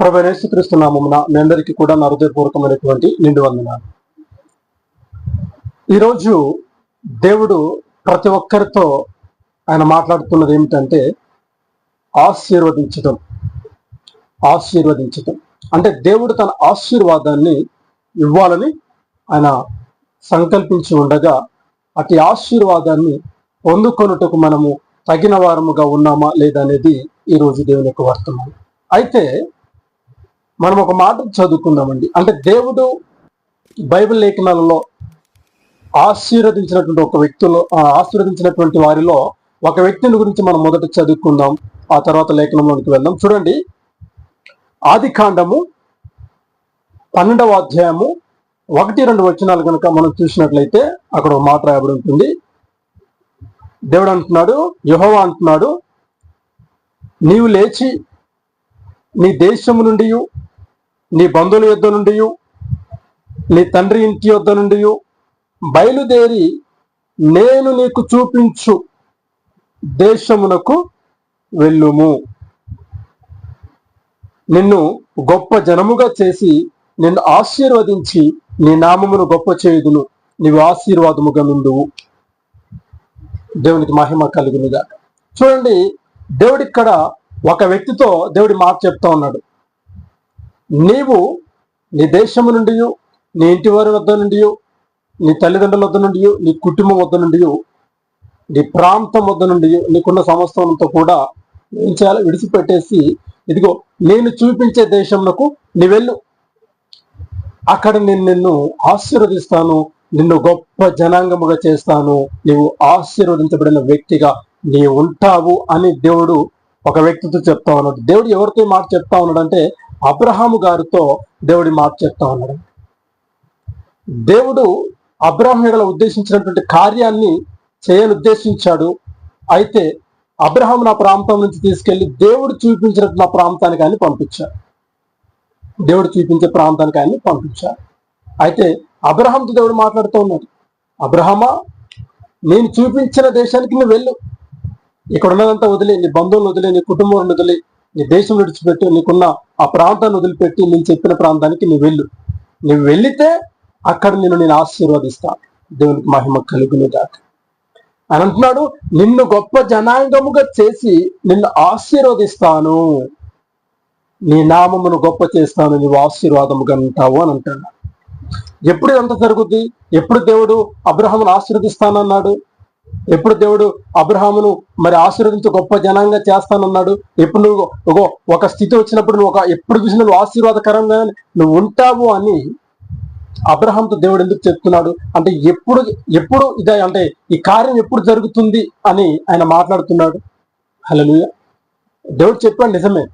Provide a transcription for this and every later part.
ప్రభువైన యేసుక్రీస్తు నామమున మీ అందరికీ కూడా నా హృదయపూర్వకమైనటువంటి నిండు వందనాలు. ఈరోజు దేవుడు ప్రతి ఒక్కరితో ఆయన మాట్లాడుతున్నది ఏమిటంటే ఆశీర్వదించటం. అంటే దేవుడు తన ఆశీర్వాదాన్ని ఇవ్వాలని ఆయన సంకల్పించి ఉండగా అటు ఆశీర్వాదాన్ని పొందుకొనుటకు మనము తగిన వారముగా ఉన్నామా లేదా అనేది ఈరోజు దేవుని యొక్క వర్తమానం. అయితే మనం ఒక మాట చదువుకుందామండి. అంటే దేవుడు బైబిల్ లేఖనాలలో ఆశీర్వదించినటువంటి వారిలో ఒక వ్యక్తిని గురించి మనం మొదట చదువుకుందాం, ఆ తర్వాత లేఖనంలోనికి వెళ్దాం. చూడండి, ఆదికాండము 12వ అధ్యాయము 1-2 వచనాలు కనుక మనం చూసినట్లయితే అక్కడ ఒక మాట రాయబడి ఉంటుంది. దేవుడు అంటున్నాడు, యెహోవా అంటున్నాడు, నీవు లేచి నీ దేశము నుండి, నీ బంధువుల యొద్ద నుండి, నీ తండ్రి ఇంటి యొద్ద నుండి బయలుదేరి నేను నీకు చూపించు దేశమునకు వెళ్ళుము. నిన్ను గొప్ప జనముగా చేసి నిన్ను ఆశీర్వదించి నీ నామమును గొప్ప చేయుదును, నీవు ఆశీర్వాదముగా నుండువు. దేవునికి మహిమ కలుగునుగా. చూడండి, దేవుడిక్కడ ఒక వ్యక్తితో దేవుడి మాట చెప్తా ఉన్నాడు. నీవు నీ దేశము నుండి, నీ ఇంటి వారి వద్ద నుండి, నీ తల్లిదండ్రుల వద్ద నుండి, నీ కుటుంబం వద్ద నుండి, నీ ప్రాంతం వద్ద నుండి, నీకున్న సంవత్సరంతో కూడా ఏం చేయాలో విడిచిపెట్టేసి ఇదిగో నేను చూపించే దేశంలో నీ వెళ్ళు. అక్కడ నేను నిన్ను ఆశీర్వదిస్తాను, నిన్ను గొప్ప జనాంగముగా చేస్తాను, నీవు ఆశీర్వదించబడిన వ్యక్తిగా నీవు ఉంటావు అని దేవుడు ఒక వ్యక్తితో చెప్తా ఉన్నాడు. దేవుడు ఎవరితో మాట చెప్తా ఉన్నాడు అంటే అబ్రహాము గారితో దేవుడి మాట చెప్తా ఉన్నాడు. దేవుడు అబ్రహాము ఎడల ఉద్దేశించినటువంటి కార్యాన్ని చేయనుద్దేశించాడు. అయితే అబ్రహాము నా ప్రాంతం నుంచి తీసుకెళ్లి దేవుడు చూపించినట్టు నా ప్రాంతానికి ఆయన్ని పంపించాడు. దేవుడు చూపించే ప్రాంతానికి ఆయన్ని పంపించాడు. అయితే అబ్రహాంతో దేవుడు మాట్లాడుతూ ఉన్నాడు, అబ్రహామా, నేను చూపించిన దేశానికి నువ్వు వెళ్ళు. ఇక్కడ ఉన్నదంతా వదిలే, నీ బంధువులను వదిలే, నీ కుటుంబం వదిలే, నీ దేశం విడిచిపెట్టి, నీకున్న ఆ ప్రాంతాన్ని వదిలిపెట్టి నేను చెప్పిన ప్రాంతానికి నువ్వు వెళ్ళు. నువ్వు వెళితే అక్కడ నేను ఆశీర్వదిస్తాను. దేవునికి మహిమ కలుగునుగాక. అని అంటున్నాడు, నిన్ను గొప్ప జనాంగముగా చేసి నిన్ను ఆశీర్వదిస్తాను, నీ నామమును గొప్ప చేస్తాను, నీవు ఆశీర్వాదముగా ఉంటావు అని అంటున్నాడు. ఎప్పుడు ఎంత జరుగుద్ది? ఎప్పుడు దేవుడు అబ్రహామును ఆశీర్వదిస్తానన్నాడు? ఎప్పుడు దేవుడు అబ్రహామును మరి ఆశీర్వదించి గొప్ప జనంగా చేస్తానన్నాడు? ఎప్పుడు నువ్వు ఒక స్థితి వచ్చినప్పుడు నువ్వు ఎప్పుడు చూసినా నువ్వు ఆశీర్వాదకరంగా నువ్వు ఉంటావు అని అబ్రహాంతో దేవుడు ఎందుకు చెప్తున్నాడు అంటే ఎప్పుడు ఇదే అంటే ఈ కార్యం ఎప్పుడు జరుగుతుంది అని ఆయన మాట్లాడుతున్నాడు. హల్లెలూయా. దేవుడు చెప్పాడు, నిజమే,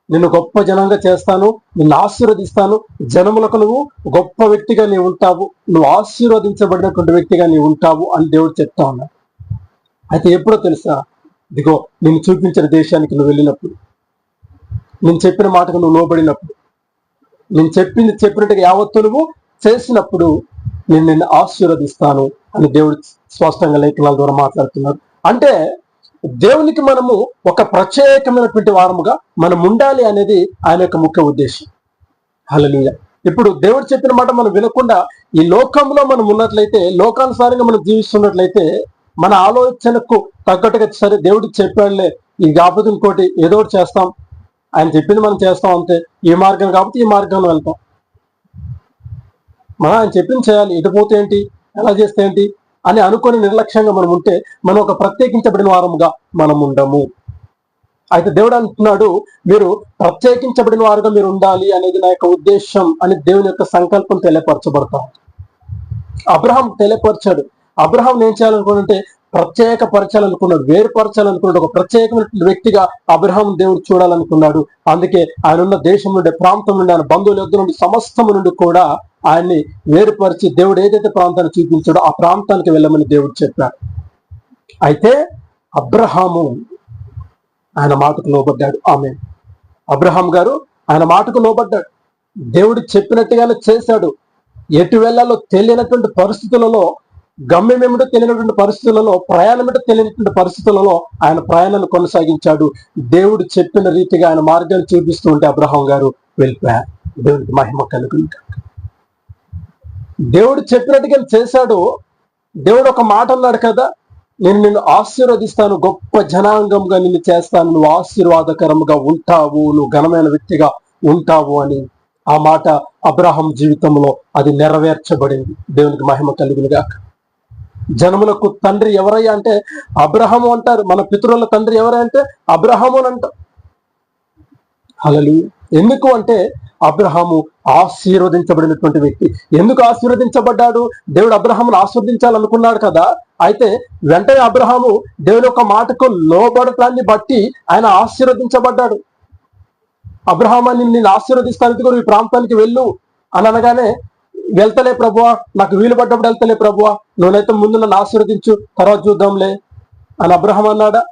నిన్ను గొప్ప జనంగా చేస్తాను, నిన్ను ఆశీర్వదిస్తాను, జనములకు నువ్వు గొప్ప వ్యక్తిగా నీవు ఉంటావు, నువ్వు ఆశీర్వదించబడినటువంటి వ్యక్తిగా నీవు ఉంటావు అని దేవుడు చెప్తా ఉన్నాడు. అయితే ఎప్పుడో తెలుసా? ఇదిగో నేను చూపించిన దేశానికి నువ్వు వెళ్ళినప్పుడు, నేను చెప్పిన మాటకు నువ్వు లోబడినప్పుడు, నేను చెప్పినట్టుగా యావత్తు నువ్వు చేసినప్పుడు నేను నిన్ను ఆశీర్వదిస్తాను అని దేవుడు స్పష్టంగా లేఖనాల ద్వారా మాట్లాడుతున్నాడు. అంటే దేవునికి మనము ఒక ప్రత్యేకమైనటువంటి వారముగా మనం ఉండాలి అనేది ఆయన యొక్క ముఖ్య ఉద్దేశం. హల్లెలూయా. ఇప్పుడు దేవుడు చెప్పిన మాట మనం వినకుండా ఈ లోకంలో మనం ఉన్నట్లయితే, లోకానుసారంగా మనం జీవిస్తున్నట్లయితే, మన ఆలోచనకు తగ్గట్టుగా సరే దేవుడు చెప్పాడులే, ఇది కాకపోతే ఇంకోటి ఏదో ఒకటి చేస్తాం, ఆయన చెప్పింది మనం చేస్తాం అంతే, ఈ మార్గం కాకపోతే ఈ మార్గంలో వెళ్తాం, మనం ఆయన చెప్పింది చేయాలి, ఇటు పోతే ఏంటి, ఎలా చేస్తే ఏంటి అని అనుకొని నిర్లక్ష్యంగా మనం ఉంటే మనం ఒక ప్రత్యేకించబడిన వారముగా మనం ఉండము. అయితే దేవుడు అంటున్నాడు, మీరు ప్రత్యేకించబడిన వారుగా మీరు ఉండాలి అనేది నా యొక్క ఉద్దేశం అని దేవుని యొక్క సంకల్పం తెలియపరచబడతాం. అబ్రహాం తెలియపరిచాడు. అబ్రహాం ఏం చేయాలనుకున్నంటే ప్రత్యేకపరచాలనుకున్నాడు, వేరుపరచాలనుకున్నాడు, ఒక ప్రత్యేకమైన వ్యక్తిగా అబ్రహాం దేవుడు చూడాలనుకున్నాడు. అందుకే ఆయన ఉన్న దేశం నుండి, ప్రాంతం నుండి, ఆయన బంధువుల యొద్ద నుండి, సమస్తము నుండి కూడా ఆయన్ని వేరుపరిచి దేవుడు ఏదైతే ప్రాంతాన్ని చూపించాడో ఆ ప్రాంతానికి వెళ్ళమని దేవుడు చెప్పాడు. అయితే అబ్రహాము ఆయన మాటకు లోబడ్డాడు. అబ్రహాం గారు ఆయన మాటకు లోబడ్డాడు, దేవుడు చెప్పినట్టుగానే చేశాడు. ఎటు వెళ్ళాలో తెలియనటువంటి పరిస్థితులలో, గమ్యం ఏమిటో తెలియనటువంటి పరిస్థితులలో, ప్రయాణం ఏమిటో తెలియనటువంటి పరిస్థితులలో ఆయన ప్రయాణాన్ని కొనసాగించాడు. దేవుడు చెప్పిన రీతిగా ఆయన మార్గాన్ని చూపిస్తూ ఉంటే అబ్రహాం గారు వెళ్ళిపోయారు. దేవునికి మహిమ కలుగును. దేవుడు చెప్పినట్టుగా చేశాడు. దేవుడు ఒక మాట అన్నాడు కదా, నేను నిన్ను ఆశీర్వదిస్తాను, గొప్ప జనాంగంగా నిన్ను చేస్తాను, నువ్వు ఆశీర్వాదకరంగా ఉంటావు, నువ్వు ఘనమైన వ్యక్తిగా ఉంటావు అని. ఆ మాట అబ్రహాం జీవితంలో అది నెరవేర్చబడింది. దేవునికి మహిమ కలుగునుగా. జనములకు తండ్రి ఎవరయ్యా అంటే అబ్రహాము అంటారు. మన పితరుల తండ్రి ఎవరంటే అబ్రహాము అని అంటారు. హల్లెలూయా. ఎందుకు అంటే అబ్రహాము ఆశీర్వదించబడినటువంటి వ్యక్తి. ఎందుకు ఆశీర్వదించబడ్డాడు? దేవుడు అబ్రహామును ఆశీర్వదించాలనుకున్నాడు కదా. అయితే వెంటనే అబ్రహాము దేవుని యొక్క మాటకు లోబడటాన్ని బట్టి ఆయన ఆశీర్వదించబడ్డాడు. అబ్రహామాన్ని నేను ఆశీర్వదిస్తాను, ఈ ప్రాంతానికి వెళ్ళు అని అనగానే, వెళ్తలే ప్రభువా, నాకు వీలు పడ్డప్పుడు వెళ్తలే ప్రభువా, నువ్వునైతే ముందు నన్ను ఆశీర్వదించు, తర్వాత చూద్దాంలే అని అబ్రహాం అన్నాడా?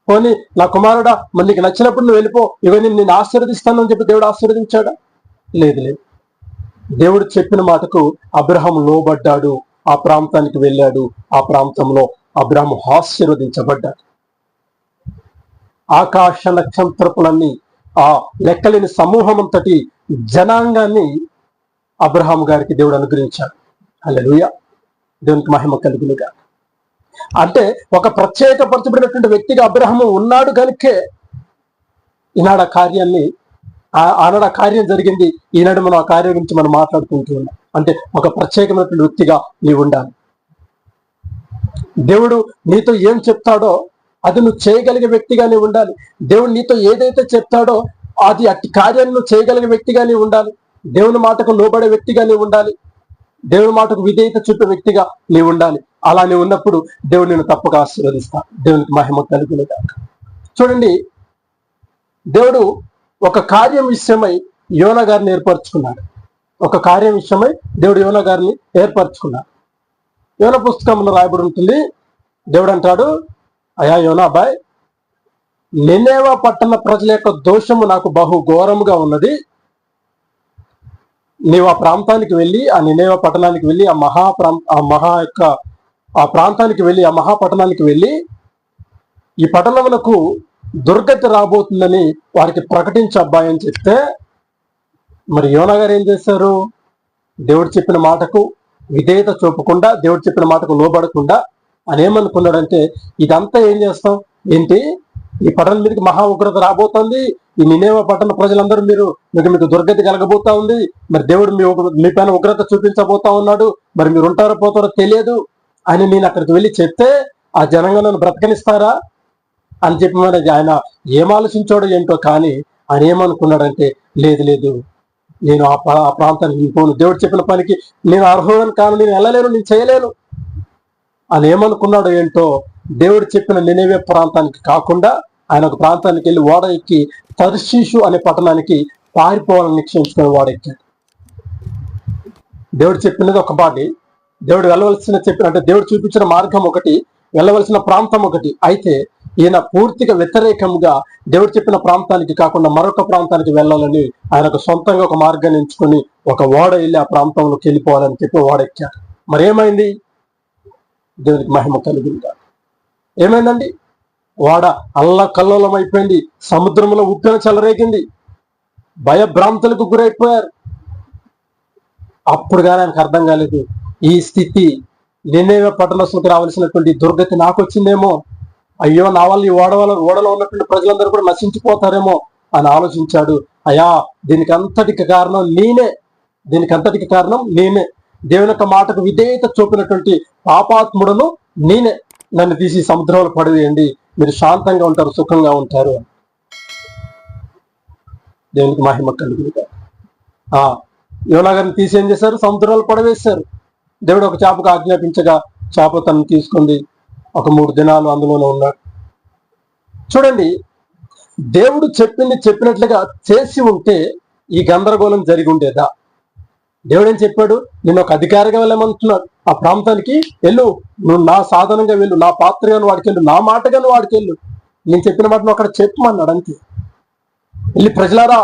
పోనీ నా కుమారుడా, మరి నీకు నచ్చినప్పుడు నువ్వు వెళ్ళిపో, ఇవన్నీ నేను ఆశీర్వదిస్తాను అని చెప్పి దేవుడు ఆశీర్వదించాడా? లేదు. దేవుడు చెప్పిన మాటకు అబ్రహాం లోబడ్డాడు, ఆ ప్రాంతానికి వెళ్ళాడు. ఆ ప్రాంతంలో అబ్రహాం ఆశీర్వదించబడ్డాడు. ఆకాశ నక్షత్రపులన్నీ, ఆ లెక్కలేని సమూహం అంతటి జనాంగాన్ని అబ్రహాం గారికి దేవుడు అనుగ్రహించాడు. హల్లెలూయా. దేవునికి మహిమ కలుగునుగా. అంటే ఒక ప్రత్యేకపరచబడినటువంటి వ్యక్తిగా అబ్రహాము ఉన్నాడు కనుకే ఈనాడు ఆ కార్యాన్ని, ఆనాడు ఆ కార్యం జరిగింది. ఈనాడు మనం ఆ కార్యం గురించి మనం మాట్లాడుకుంటూ ఉన్నాం. అంటే ఒక ప్రత్యేకమైనటువంటి వ్యక్తిగా నీవు ఉండాలి. దేవుడు నీతో ఏం చెప్తాడో అది నువ్వు చేయగలిగే వ్యక్తిగా నీవు ఉండాలి. దేవుడు నీతో ఏదైతే చెప్తాడో అది అట్టి కార్యాన్ని నువ్వు చేయగలిగే వ్యక్తిగా నీవు ఉండాలి. దేవుని మాటకు లోబడే వ్యక్తిగా నీవు ఉండాలి. దేవుని మాటకు విధేయత చూపే వ్యక్తిగా నీవు ఉండాలి. అలా నీవు ఉన్నప్పుడు దేవుడు నిన్ను తప్పక ఆశీర్వదిస్తా. దేవునికి మహిమ కలుగునుగా. చూడండి, దేవుడు ఒక కార్యం విషయమై యోనా గారిని ఏర్పరచుకున్నాడు. ఒక కార్యం విషయమై దేవుడు యోనా గారిని ఏర్పరచుకున్నాడు. యోనా పుస్తకంలో రాయబడి ఉంటుంది. దేవుడు అంటాడు, అయా యోనా అబ్బాయ్, నినేవా పట్టణ ప్రజల యొక్క దోషము నాకు బహు ఘోరముగా ఉన్నది. నీవు ఆ ప్రాంతానికి వెళ్ళి, ఆ నినేవా పట్టణానికి వెళ్ళి, ఆ ప్రాంతానికి వెళ్ళి, ఆ మహాపట్టణానికి వెళ్ళి, ఈ పట్టణములకు దుర్గతి రాబోతుందని వారికి ప్రకటించే అబ్బాయి అని చెప్తే, మరి యోనా గారు ఏం చేశారు? దేవుడు చెప్పిన మాటకు విధేయత చూపకుండా, దేవుడు చెప్పిన మాటకు లోబడకుండా అని ఏమనుకున్నాడంటే, ఇదంతా ఏం చేస్తాం ఏంటి, ఈ పట్టణం మీదకి మహా ఉగ్రత రాబోతుంది, ఈ నినేవా పట్టణ ప్రజలందరూ మీకు దుర్గతి కలగబోతా ఉంది, మరి దేవుడు మీ పైన ఉగ్రత చూపించబోతా ఉన్నాడు, మరి మీరు ఉంటారో పోతారో తెలియదు అని నేను అక్కడికి వెళ్ళి చెప్తే ఆ జనంగా నన్ను బ్రతకనిస్తారా అని చెప్పి మరి ఆయన ఏం ఆలోచించాడో ఏంటో, కానీ ఆయన ఏమనుకున్నాడంటే, లేదు నేను ఆ ప్రాంతానికి పోను, దేవుడు చెప్పిన పనికి నేను అర్హుడని కాను, నేను వెళ్ళలేను, నేను చేయలేను అని ఏమనుకున్నాడో ఏంటో. దేవుడు చెప్పిన నినేవే ప్రాంతానికి కాకుండా ఆయన ఒక ప్రాంతానికి వెళ్ళి ఓడ ఎక్కి తర్షీషు అనే పట్టణానికి పారిపోవాలని నిశ్చయించుకుని ఓడ ఎక్కాడు. దేవుడు చెప్పినది ఒక పాటి, దేవుడు అంటే దేవుడు చూపించిన మార్గం ఒకటి, వెళ్ళవలసిన ప్రాంతం ఒకటి. అయితే ఈయన పూర్తిగా వ్యతిరేకంగా దేవుడు చెప్పిన ప్రాంతానికి కాకుండా మరొక ప్రాంతానికి వెళ్ళాలని ఆయనకు సొంతంగా ఒక మార్గాన్ని ఎంచుకొని ఒక ఓడ వెళ్ళి ఆ ప్రాంతంలోకి వెళ్ళిపోవాలని చెప్పి ఓడ ఎక్కాడు. మరి ఏమైంది? దేవునికి మహిమ కలుగునుగా. ఏమైందండి? ఓడ అల్లకల్లోలం అయిపోయింది, సముద్రంలో ఉప్పెన చెలరేగింది, భయభ్రాంతులకు గురైపోయారు. అప్పుడు కానీ ఆయనకు అర్థం కాలేదు, ఈ స్థితి నినేవే పట్టణస్తులకు రావాల్సినటువంటి దుర్గతి నాకు వచ్చిందేమో, అయ్యో నా వల్ల ఈ ఓడలో ఉన్నటువంటి ప్రజలందరూ కూడా నశించిపోతారేమో అని ఆలోచించాడు. అయ్యా, దీనికి అంతటికి కారణం నేనే, దేవుని యొక్క మాటకు విధేయత చూపినటువంటి పాపాత్ముడను నేనే, నన్ను తీసి సముద్రంలో పడివేయండి, మీరు శాంతంగా ఉంటారు, సుఖంగా ఉంటారు. దేవునికి మహిమ కలుగునుగా. యోనా గారిని తీసి ఏం చేశారు? సముద్రంలో పడవేశారు. దేవుడు ఒక చేపకు ఆజ్ఞాపించగా చేప తను తీసుకుంది, ఒక 3 దినాలు అందులోనే ఉన్నాడు. చూడండి, దేవుడు చెప్పినట్లుగా చేసి ఉంటే ఈ గందరగోళం జరిగి ఉండేదా? దేవుడు ఏం చెప్పాడు? నేను ఒక అధికారిగా వెళ్ళమంటున్నాడు, ఆ ప్రాంతానికి వెళ్ళు, నువ్వు నా సాధనంగా వెళ్ళు, నా పాత్రగాను వాడికెళ్ళు, నా మాటగాను వాడికెళ్ళు, నేను చెప్పిన మాట నువ్వు అక్కడ చెప్పమన్నాడు. అంతే. వెళ్ళి ప్రజలారా,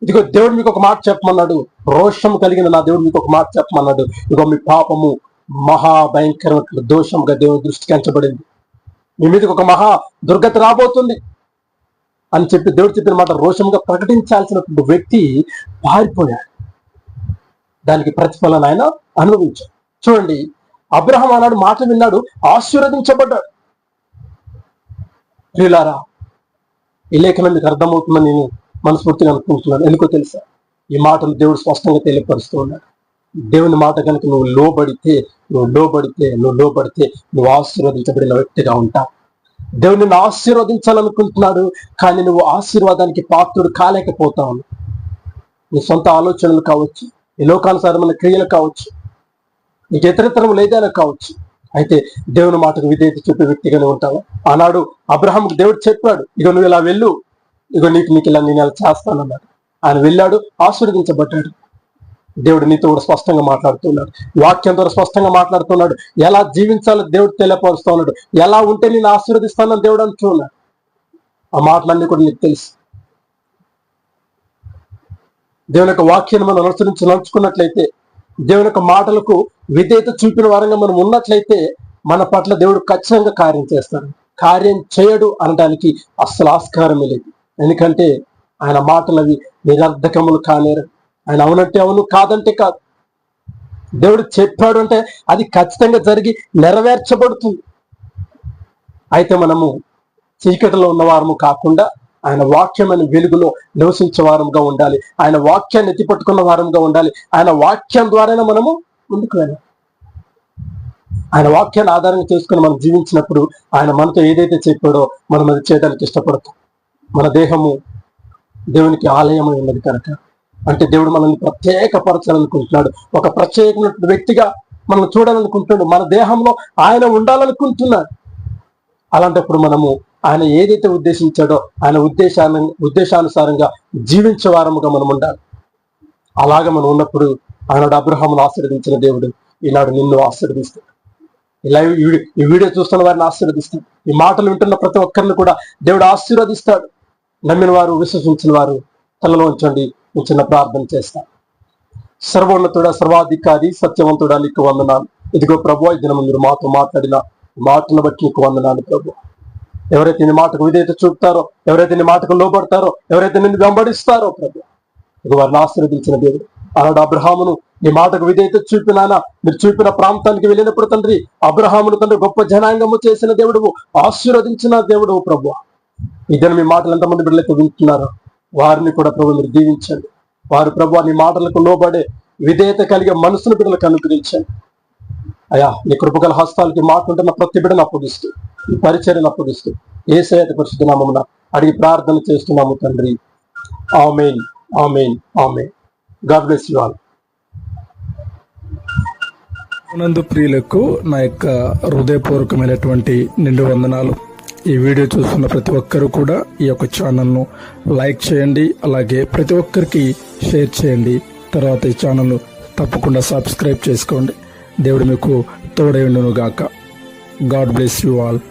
ఇదిగో దేవుడు మీకు ఒక మాట చెప్పమన్నాడు, రోషం కలిగిన నా దేవుడు మీకు ఒక మాట చెప్పమన్నాడు, ఇదిగో మీ పాపము మహాభయంకరమైన దోషంగా దేవుని దృష్టికి అంచబడింది, మీ మీదకి ఒక మహా దుర్గతి రాబోతుంది అని చెప్పి దేవుడు చెప్పిన మాట రోషంగా ప్రకటించాల్సినటువంటి వ్యక్తి పారిపోయాడు. దానికి ప్రతిఫలం ఆయన అనుభవించాడు. చూడండి, అబ్రహాం ఆనాడు మాట విన్నాడు, ఆశీర్వదించబడ్డాడు. ప్రియులారా, ఈ లేఖనం మీకు అర్థమవుతుందని నేను మనస్ఫూర్తిగా అనుకుంటున్నాను. ఎందుకో తెలుసా? ఈ మాటలు దేవుడు స్పష్టంగా తెలియపరుస్తూ ఉన్నాడు. దేవుని మాట కనుక నువ్వు లోబడితే నువ్వు ఆశీర్వదించబడిన వ్యక్తిగా ఉంటావు. దేవుడు నిన్ను ఆశీర్వదించాలనుకుంటున్నాడు, కానీ నువ్వు ఆశీర్వాదానికి పాత్రుడు కాలేకపోతావు. నీ సొంత ఆలోచనలు కావచ్చు, నీ లోకానుసారమైన క్రియలు కావచ్చు, నీకు ఇతరితరం లేదైనా కావచ్చు. అయితే దేవుని మాటకు విధేయత చూపే వ్యక్తిగానే ఉంటావు. ఆనాడు అబ్రహాంకు దేవుడు చెప్పాడు, ఇగో నువ్వు ఇలా వెళ్ళు, ఇగో నీకు ఇలా నేను ఇలా చేస్తానన్నాడు. ఆయన వెళ్ళాడు, ఆశీర్వదించబడ్డాడు. దేవుడు నీతో కూడా స్పష్టంగా మాట్లాడుతున్నాడు, వాక్యం ద్వారా స్పష్టంగా మాట్లాడుతున్నాడు. ఎలా జీవించాలో దేవుడు తెలియపరుస్తూ ఉన్నాడు. ఎలా ఉంటే నేను ఆశీర్వదిస్తానని దేవుడు అంటున్నాడు. ఆ మాటలన్నీ కూడా నీకు తెలుసు. దేవుని యొక్క వాక్యాన్ని మనం నడుచుకున్నట్లయితే, దేవుని యొక్క మాటలకు విధేయత చూపిన వారంగా మనం ఉన్నట్లయితే మన పట్ల దేవుడు ఖచ్చితంగా కార్యం చేస్తాడు. కార్యం చేయడు అనడానికి అస్సలు ఆస్కారమే లేదు. ఎందుకంటే ఆయన మాటలు అవి నిరర్ధకములు కానేరు. ఆయన అవునంటే అవును, కాదంటే కాదు. దేవుడు చెప్పాడు అంటే అది ఖచ్చితంగా జరిగి నెరవేర్చబడుతుంది. అయితే మనము చీకటిలో ఉన్న వారము కాకుండా ఆయన వాక్యమైన వెలుగులో నివసించే వారంగా ఉండాలి. ఆయన వాక్యాన్ని ఎత్తిపట్టుకున్న వారంగా ఉండాలి. ఆయన వాక్యం ద్వారానే మనము ముందుకు వెళ్ళాలి. ఆయన వాక్యాన్ని ఆధారంగా చేసుకుని మనం జీవించినప్పుడు ఆయన మనతో ఏదైతే చెప్పాడో మనం అది చేయడానికి ఇష్టపడతాం. మన దేహము దేవునికి ఆలయమై ఉన్నది కనుక, అంటే దేవుడు మనల్ని ప్రత్యేకపరచాలనుకుంటున్నాడు. ఒక ప్రత్యేకమైన వ్యక్తిగా మనం చూడాలనుకుంటున్నాడు. మన దేహంలో ఆయన ఉండాలనుకుంటున్నాడు. అలాంటప్పుడు మనము ఆయన ఏదైతే ఉద్దేశించాడో ఆయన ఉద్దేశానుసారంగా జీవించే వారముగా మనం ఉండాలి. అలాగా మనం ఉన్నప్పుడు ఆనాడు అబ్రహామును ఆశీర్వదించిన దేవుడు ఈనాడు నిన్ను ఆశీర్వదిస్తాడు. ఇలా ఈ వీడియో చూస్తున్న వారిని ఆశీర్వదిస్తాడు. ఈ మాటలు వింటున్న ప్రతి ఒక్కరిని కూడా దేవుడు ఆశీర్వదిస్తాడు. నమ్మిన వారు, విశ్వసించిన వారు తలలో ఉంచండి. చిన్న ప్రార్థన చేస్తాను. సర్వోన్నతుడా, సర్వాధికారి, సత్యవంతుడా, నీకు వందనాలు. ఇదిగో ప్రభువా, ఈ దినం మీరు మాతో మాట్లాడిన మాటను బట్టి నీకు వందనాలు ప్రభు. ఎవరైతే నీ మాటకు విధేయత చూపుతారో, ఎవరైతే నీ మాటకు లోబడతారో, ఎవరైతే నిన్ను వెంబడిస్తారో ప్రభు, ఇది వారిని ఆశీర్వదించిన దేవుడు. అలాంటి అబ్రహామును నీ మాటకు విధేయత చూపినానా మీరు చూపిన ప్రాంతానికి వెళ్ళినప్పుడు తండ్రి, అబ్రహామును తండ్రి గొప్ప జనాంగము చేసిన దేవుడు, ఆశీర్వదించిన దేవుడు ప్రభు. ఈ దినం మీ మాటలు ఎంతమంది బిడ్డలైతే వింటున్నారో వారిని కూడా ప్రభు మీరు దీవించండి. వారు ప్రభు నీ మాటలకు లోబడే విధేయత కలిగే మనసును బిడ్డలకు అనుగ్రహించండి. అయా, నీ కృపగల హస్తాలకి మాట్లాడుతున్న ప్రతి బిడ్డను అప్పగిస్తూ, ఈ పరిచర్యను అప్పగిస్తూ యేసయ్య పరిశుద్ధ నామమున అడిగి ప్రార్థన చేస్తున్నాము తండ్రి. Amen, amen, amen. God bless you all. నందు ప్రియులకు నా యొక్క హృదయపూర్వకమైనటువంటి నిండు వందనాలు. ఈ వీడియో చూస్తున్న ప్రతి ఒక్కరూ కూడా ఈ యొక్క ఛానల్ను లైక్ చేయండి, అలాగే ప్రతి ఒక్కరికి షేర్ చేయండి. తర్వాత ఈ ఛానల్ను తప్పకుండా సబ్స్క్రైబ్ చేసుకోండి. దేవుడు మీకు తోడై ఉండును గాక. God bless you all.